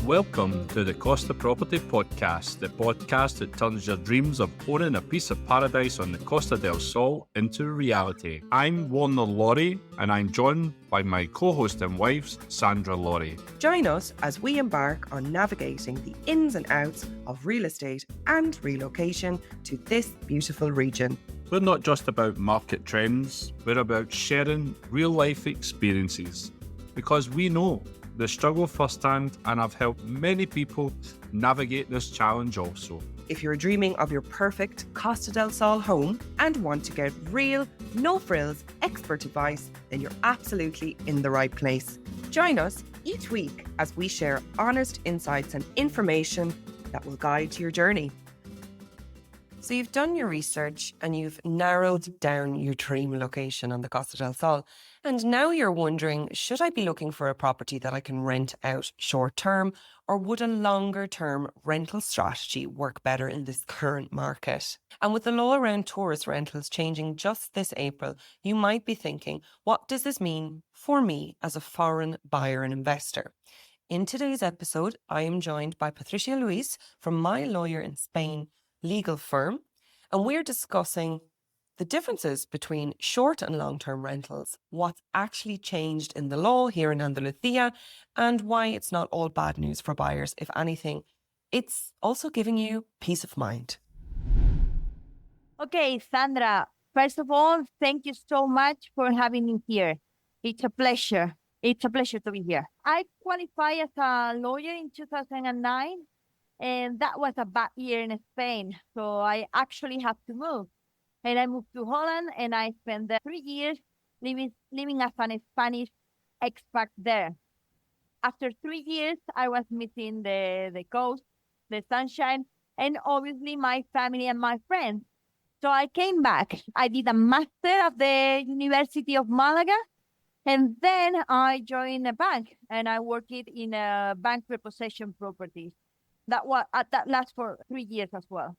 Welcome to the Costa Property Podcast, the podcast that turns your dreams of owning a piece of paradise on the Costa del Sol into reality. I'm Warner Laurie, and I'm joined by my co-host and wives, Sandra Laurie. Join us as we embark on navigating the ins and outs of real estate and relocation to this beautiful region. We're not just about market trends, we're about sharing real-life experiences, because we know the struggle firsthand, and I've helped many people navigate this challenge also. If you're dreaming of your perfect Costa del Sol home and want to get real, no-frills, expert advice, then you're absolutely in the right place. Join us each week as we share honest insights and information that will guide your journey. So you've done your research and you've narrowed down your dream location on the Costa del Sol. And now you're wondering, should I be looking for a property that I can rent out short term, or would a longer term rental strategy work better in this current market? And with the law around tourist rentals changing just this April, you might be thinking, what does this mean for me as a foreign buyer and investor? In today's episode, I am joined by Patricia Ruiz from My Lawyer in Spain legal firm, and we're discussing the differences between short and long-term rentals, what's actually changed in the law here in Andalusia, and why it's not all bad news for buyers. If anything, it's also giving you peace of mind. Okay, Sandra, first of all, thank you so much for having me here. It's a pleasure. It's a pleasure to be here. I qualified as a lawyer in 2009, and that was a bad year in Spain. So I actually had to move. And I moved to Holland, and I spent 3 years living as an Spanish expat there. After 3 years, I was missing the coast, the sunshine, and obviously my family and my friends. So I came back. I did a master at the University of Malaga, and then I joined a bank, and I worked in a bank repossession properties. That lasts for 3 years as well.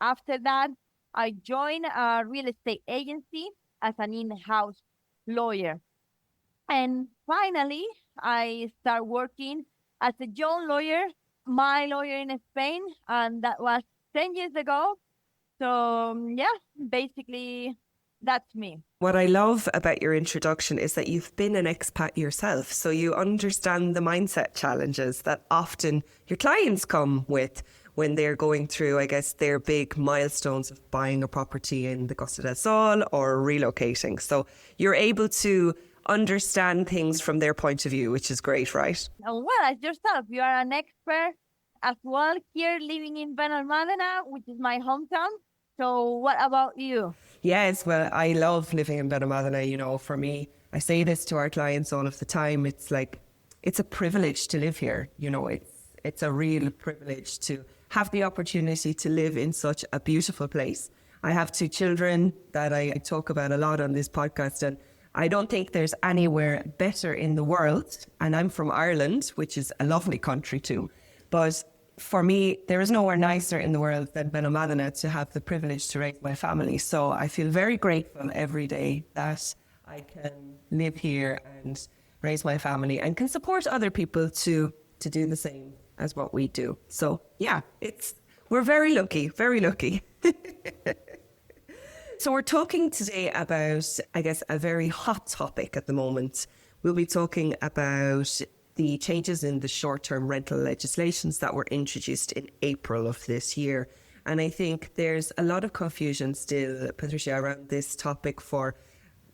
After that, I joined a real estate agency as an in-house lawyer. And finally, I started working as a young lawyer, my lawyer in Spain, and that was 10 years ago. So yeah, basically that's me. What I love about your introduction is that you've been an expat yourself, so you understand the mindset challenges that often your clients come with when they're going through, I guess, their big milestones of buying a property in the Costa del Sol or relocating. So you're able to understand things from their point of view, which is great, right? Well, as yourself, you are an expert as well here living in Benalmádena, which is my hometown. So what about you? Yes, well, I love living in Benalmádena. You know, for me, I say this to our clients all of the time. It's like, it's a privilege to live here. You know, it's a real privilege to have the opportunity to live in such a beautiful place. I have 2 children that I talk about a lot on this podcast, and I don't think there's anywhere better in the world. And I'm from Ireland, which is a lovely country too. But for me, there is nowhere nicer in the world than Benalmádena to have the privilege to raise my family. So I feel very grateful every day that I can live here and raise my family and can support other people to do the same as what we do. So yeah, we're very lucky, very lucky. So we're talking today about, I guess, a very hot topic at the moment. We'll be talking about the changes in the short-term rental legislations that were introduced in April of this year. And I think there's a lot of confusion still, Patricia, around this topic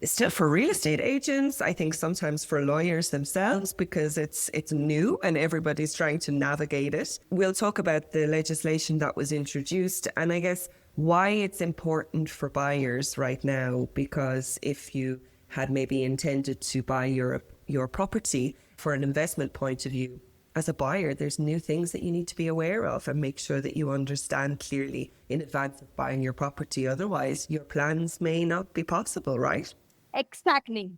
still for real estate agents, I think sometimes for lawyers themselves, because it's new and everybody's trying to navigate it. We'll talk about the legislation that was introduced and I guess why it's important for buyers right now, because if you had maybe intended to buy your property for an investment point of view, as a buyer, there's new things that you need to be aware of and make sure that you understand clearly in advance of buying your property. Otherwise, your plans may not be possible, right? Exactly.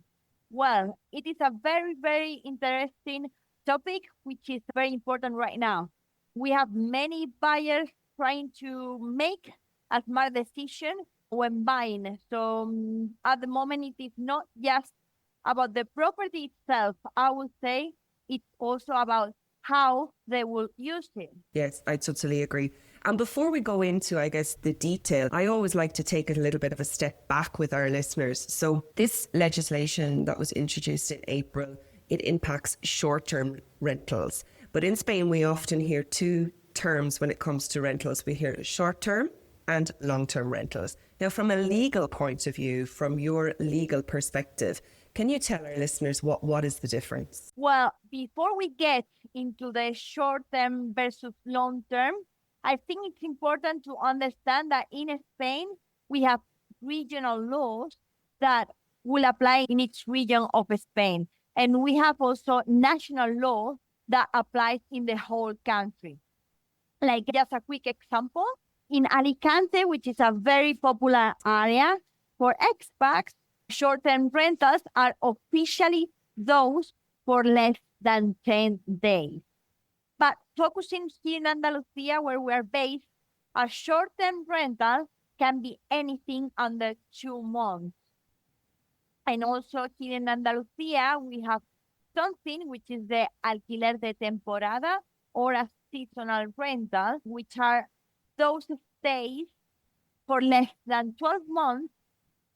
Well, it is a very, very interesting topic, which is very important right now. We have many buyers trying to make a smart decision when buying. So at the moment, it is not just about the property itself. I would say it's also about how they will use it. Yes, I totally agree. And before we go into, I guess, the detail, I always like to take a little bit of a step back with our listeners. So this legislation that was introduced in April, it impacts short-term rentals. But in Spain, we often hear two terms when it comes to rentals. We hear short-term and long-term rentals. Now, from a legal point of view, from your legal perspective, can you tell our listeners what is the difference? Well, before we get into the short-term versus long-term, I think it's important to understand that in Spain, we have regional laws that will apply in each region of Spain. And we have also national law that applies in the whole country. Like just a quick example, in Alicante, which is a very popular area for expats, short-term rentals are officially those for less than 10 days. But focusing here in Andalusia, where we are based, a short-term rental can be anything under 2 months. And also here in Andalusia, we have something which is the alquiler de temporada or a seasonal rental, which are those stays for less than 12 months,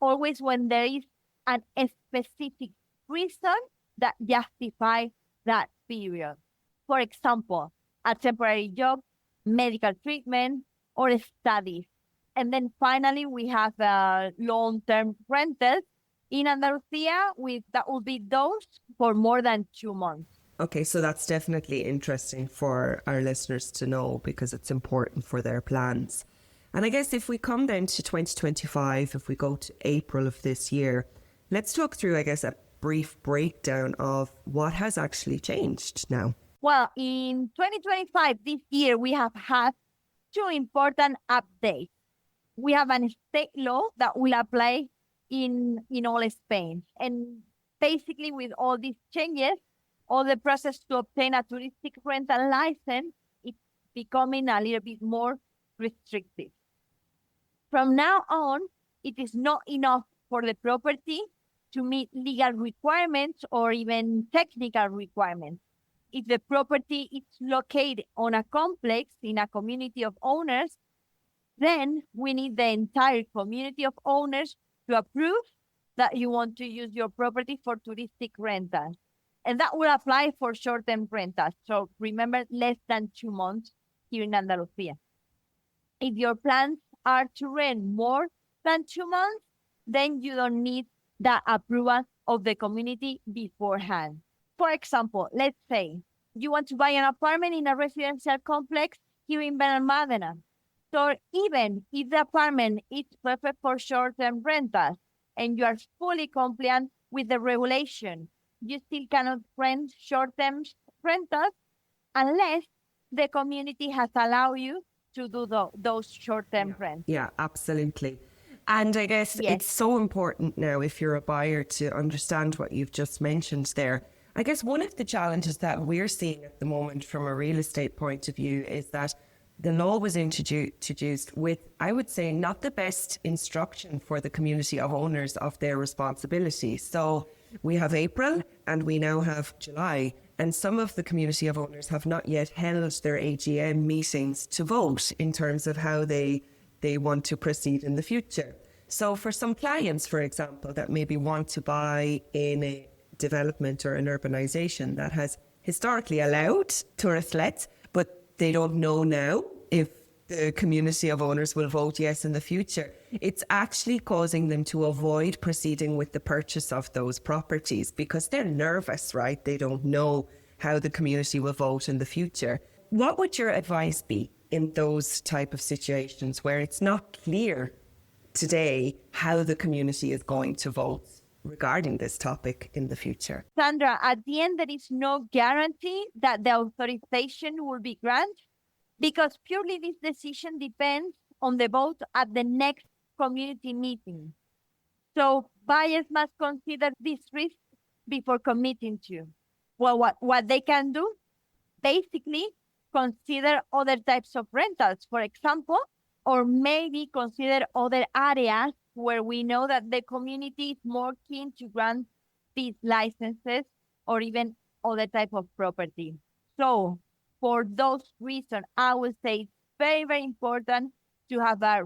always when there is a specific reason that justifies that period. For example, a temporary job, medical treatment, or studies. And then finally, we have long-term rentals in Andalusia that will be those for more than 2 months. Okay, so that's definitely interesting for our listeners to know because it's important for their plans. And I guess if we come then to 2025, if we go to April of this year, let's talk through, I guess, a brief breakdown of what has actually changed now. Well, in 2025, this year, we have had 2 important updates. We have a state law that will apply in all Spain. And basically, with all these changes, all the process to obtain a touristic rental license is becoming a little bit more restrictive. From now on, it is not enough for the property to meet legal requirements or even technical requirements. If the property is located on a complex in a community of owners, then we need the entire community of owners to approve that you want to use your property for touristic rental. And that will apply for short-term rentals. So remember, less than 2 months here in Andalusia. If your plans are to rent more than 2 months, then you don't need the approval of the community beforehand. For example, let's say you want to buy an apartment in a residential complex here in Benalmádena. So even if the apartment is perfect for short-term rentals and you are fully compliant with the regulation, you still cannot rent short-term rentals unless the community has allowed you to do those short-term rents. Yeah, absolutely. And I guess it's so important now, if you're a buyer, to understand what you've just mentioned there. I guess one of the challenges that we're seeing at the moment from a real estate point of view is that the law was introduced with, I would say, not the best instruction for the community of owners of their responsibility. So we have April and we now have July, and some of the community of owners have not yet held their AGM meetings to vote in terms of how they want to proceed in the future. So for some clients, for example, that maybe want to buy in a development or an urbanization that has historically allowed tourist lets, but they don't know now if the community of owners will vote yes in the future, it's actually causing them to avoid proceeding with the purchase of those properties because they're nervous, right? They don't know how the community will vote in the future. What would your advice be in those type of situations where it's not clear today how the community is going to vote regarding this topic in the future? Sandra, at the end, there is no guarantee that the authorization will be granted because purely this decision depends on the vote at the next community meeting. So buyers must consider this risk before committing to. Well, what they can do, basically consider other types of rentals, for example, or maybe consider other areas where we know that the community is more keen to grant these licenses or even other type of property. So for those reasons, I would say it's very, very important to have a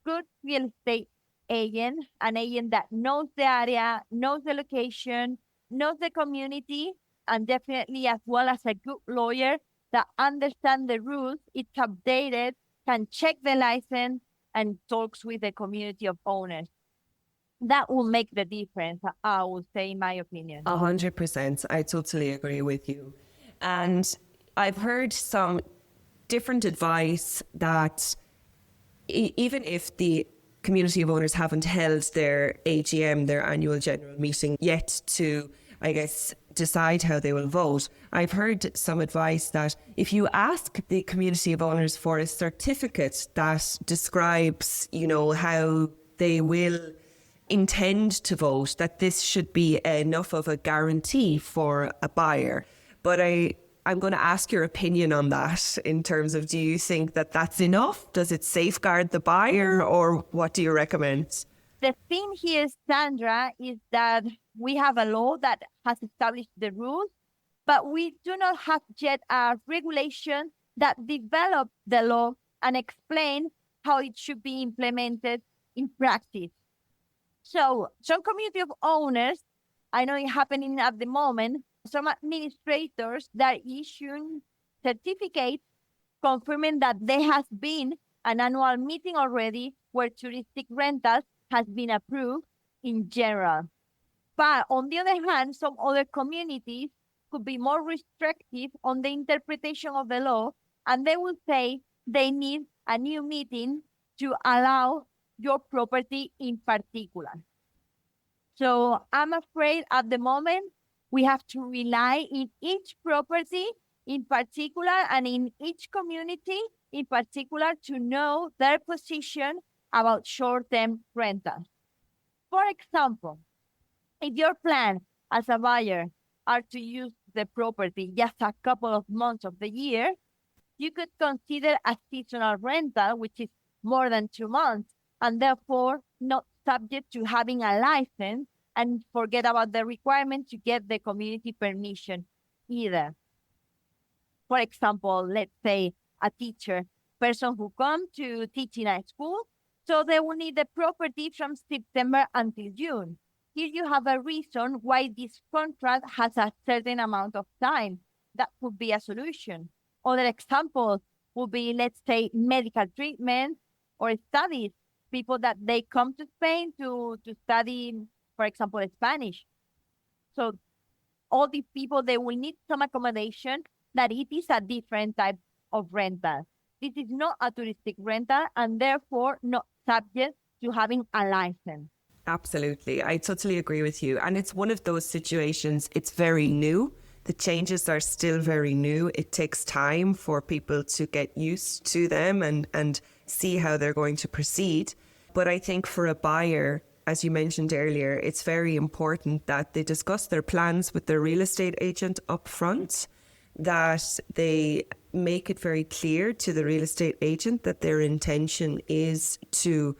good real estate agent, an agent that knows the area, knows the location, knows the community, and definitely as well as a good lawyer that understands the rules, it's updated, can check the license, and talks with the community of owners. That will make the difference, I would say, in my opinion. 100%. I totally agree with you. And I've heard some different advice that even if the community of owners haven't held their AGM, their annual general meeting yet to, I guess, decide how they will vote, I've heard some advice that if you ask the community of owners for a certificate that describes, how they will intend to vote, that this should be enough of a guarantee for a buyer. But I'm going to ask your opinion on that in terms of, do you think that that's enough? Does it safeguard the buyer, or what do you recommend? The thing here, Sandra, is that we have a law that has established the rules, but we do not have yet a regulation that develops the law and explain how it should be implemented in practice. So some community of owners, I know it's happening at the moment, some administrators that issue certificates confirming that there has been an annual meeting already where touristic rentals has been approved in general. But on the other hand, some other communities could be more restrictive on the interpretation of the law, and they will say they need a new meeting to allow your property in particular. So I'm afraid at the moment, we have to rely in each property in particular and in each community in particular to know their position about short-term rentals. For example, if your plan as a buyer are to use the property just a couple of months of the year, you could consider a seasonal rental, which is more than 2 months, and therefore not subject to having a license, and forget about the requirement to get the community permission either. For example, let's say a teacher, person who comes to teach in a school, so they will need the property from September until June. Here you have a reason why this contract has a certain amount of time. That would be a solution. Other examples would be, let's say, medical treatment or studies. People that they come to Spain to study, for example, Spanish. So all these people, they will need some accommodation that it is a different type of rental. This is not a touristic rental and therefore not subject to having a license. Absolutely. I totally agree with you. And it's one of those situations, it's very new. The changes are still very new. It takes time for people to get used to them and see how they're going to proceed. But I think for a buyer, as you mentioned earlier, it's very important that they discuss their plans with their real estate agent up front, that they make it very clear to the real estate agent that their intention is to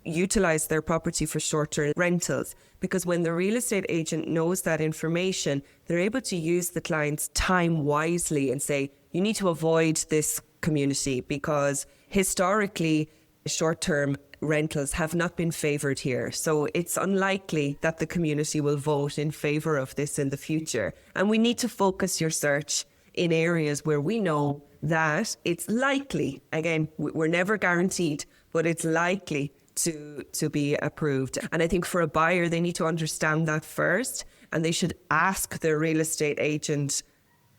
utilize their property for short-term rentals. Because when the real estate agent knows that information, they're able to use the client's time wisely and say, you need to avoid this community because historically short-term rentals have not been favoured here. So it's unlikely that the community will vote in favour of this in the future. And we need to focus your search in areas where we know that it's likely, again, we're never guaranteed, but it's likely to be approved. And I think for a buyer, they need to understand that first, and they should ask their real estate agent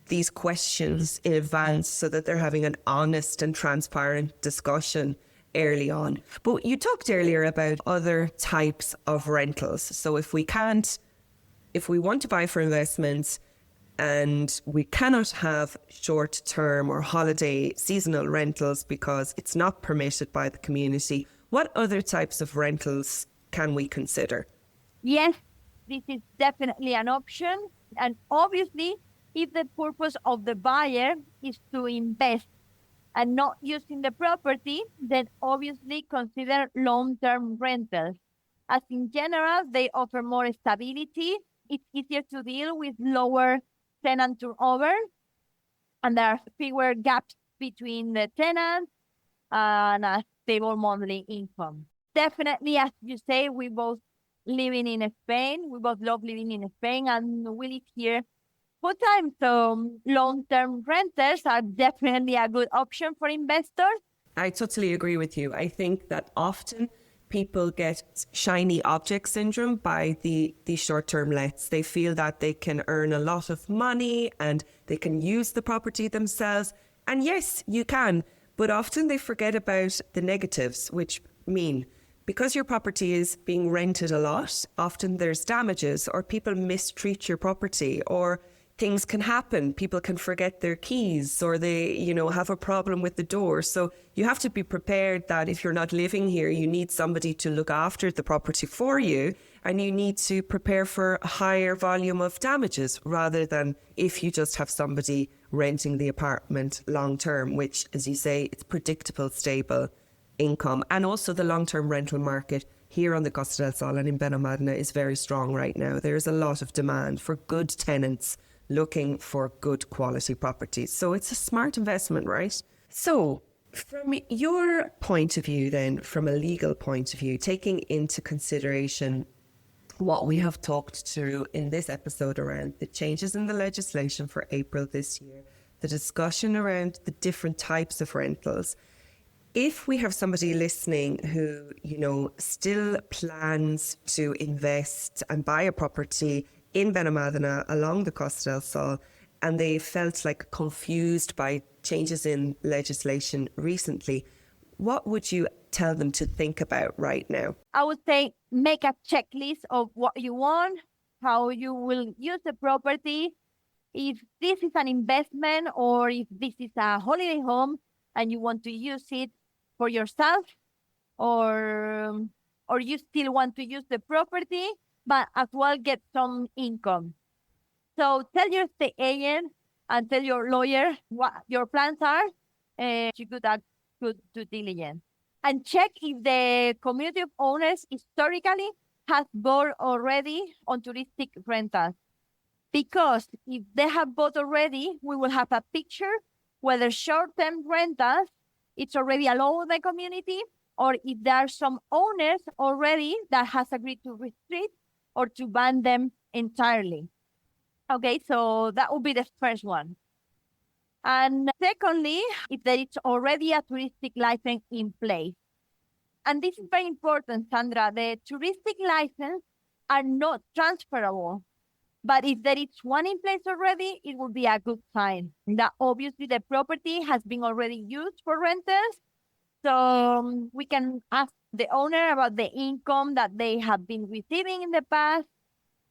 these questions in advance so that they're having an honest and transparent discussion early on. But you talked earlier about other types of rentals. So if we want to buy for investments and we cannot have short-term or holiday seasonal rentals because it's not permitted by the community, what other types of rentals can we consider? Yes, this is definitely an option. And obviously, if the purpose of the buyer is to invest and not using the property, then obviously consider long-term rentals. As in general, they offer more stability. It's easier to deal with lower tenant turnover. and there are fewer gaps between the tenants and a stable monthly income. Definitely, as you say, we both living in Spain. We both love living in Spain, and we live here full time. So long-term renters are definitely a good option for investors. I totally agree with you. I think that often people get shiny object syndrome by the short-term lets. They feel that they can earn a lot of money and they can use the property themselves. And yes, you can, but often they forget about the negatives, which mean because your property is being rented a lot, often there's damages or people mistreat your property or things can happen. People can forget their keys or they, have a problem with the door. So you have to be prepared that if you're not living here, you need somebody to look after the property for you, and you need to prepare for a higher volume of damages rather than if you just have somebody renting the apartment long term, which, as you say, it's predictable, stable income. And also the long-term rental market here on the Costa del Sol and in Benalmádena is very strong right now. There's a lot of demand for good tenants looking for good quality properties. So it's a smart investment, right? So from your point of view then, from a legal point of view, taking into consideration what we have talked through in this episode around the changes in the legislation for April this year, the discussion around the different types of rentals, if we have somebody listening who, still plans to invest and buy a property in Benalmádena along the Costa del Sol, and they felt like confused by changes in legislation recently, what would you tell them to think about right now? I would say make a checklist of what you want, how you will use the property, if this is an investment or if this is a holiday home and you want to use it for yourself, or you still want to use the property, but as well get some income. So tell your estate agent and tell your lawyer what your plans are. You could act good due diligence. And check if the community of owners historically has bought already on touristic rentals. Because if they have bought already, we will have a picture whether short-term rentals it's already allowed in the community, or if there are some owners already that has agreed to restrict or to ban them entirely. Okay, so that would be the first one. And secondly, if there is already a touristic license in place. And this is very important, Sandra. The touristic license are not transferable. But if there is one in place already, it will be a good sign that obviously the property has been already used for renters. So we can ask the owner about the income that they have been receiving in the past.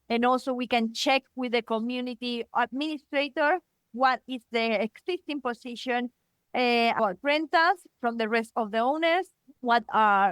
And also we can check with the community administrator what is the existing position about rentals from the rest of the owners, what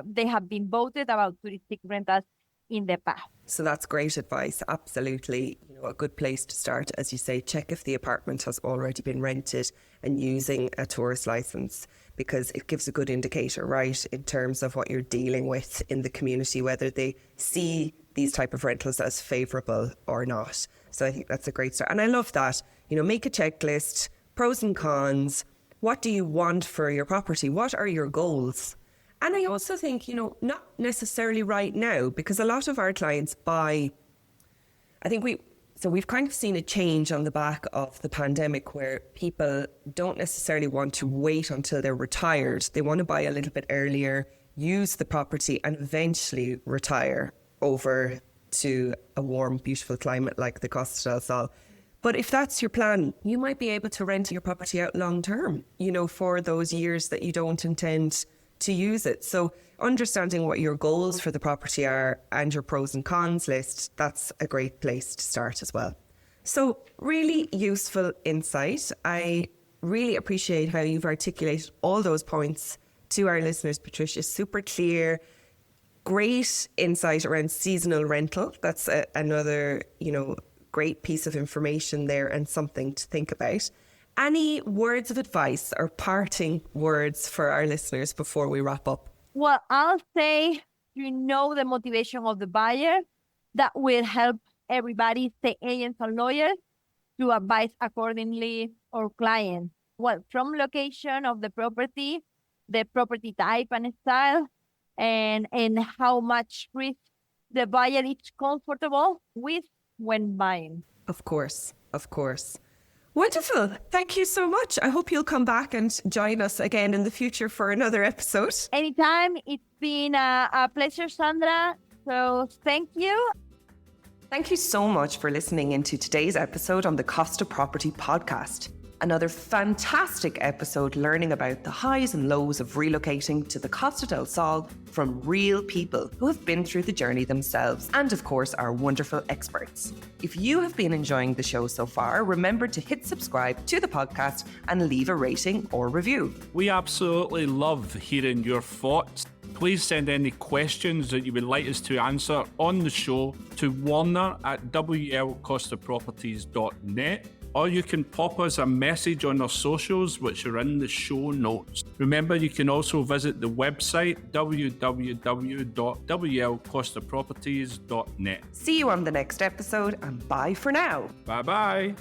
they have been voted about touristic rentals in the past. So that's great advice. Absolutely. A good place to start, as you say, check if the apartment has already been rented and using a tourist license, because it gives a good indicator, right, in terms of what you're dealing with in the community, whether they see these type of rentals as favourable or not. So I think that's a great start. And I love that. Make a checklist, pros and cons. What do you want for your property? What are your goals? And I also think, not necessarily right now, because a lot of our clients buy, we've kind of seen a change on the back of the pandemic where people don't necessarily want to wait until they're retired. They want to buy a little bit earlier, use the property and eventually retire over to a warm, beautiful climate like the Costa del Sol. But if that's your plan, you might be able to rent your property out long term, for those years that you don't intend to use it. So understanding what your goals for the property are and your pros and cons list, that's a great place to start as well. So really useful insight. I really appreciate how you've articulated all those points to our listeners, Patricia. Super clear, great insight around seasonal rental. That's another, great piece of information there and something to think about. Any words of advice or parting words for our listeners before we wrap up? Well, I'll say, the motivation of the buyer, that will help everybody, the agents and lawyers, to advise accordingly our clients. Well, from location of the property type and style, and how much risk the buyer is comfortable with when buying. Of course. Wonderful. Thank you so much. I hope you'll come back and join us again in the future for another episode. Anytime. It's been a pleasure, Sandra. So thank you. Thank you so much for listening into today's episode on the Costa Property Podcast. Another fantastic episode learning about the highs and lows of relocating to the Costa del Sol from real people who have been through the journey themselves, and of course our wonderful experts. If you have been enjoying the show so far, remember to hit subscribe to the podcast and leave a rating or review. We absolutely love hearing your thoughts. Please send any questions that you would like us to answer on the show to warner@wlcostaproperties.net, or you can pop us a message on our socials, which are in the show notes. Remember, you can also visit the website www.wlcostaproperties.net. See you on the next episode, and bye for now. Bye-bye.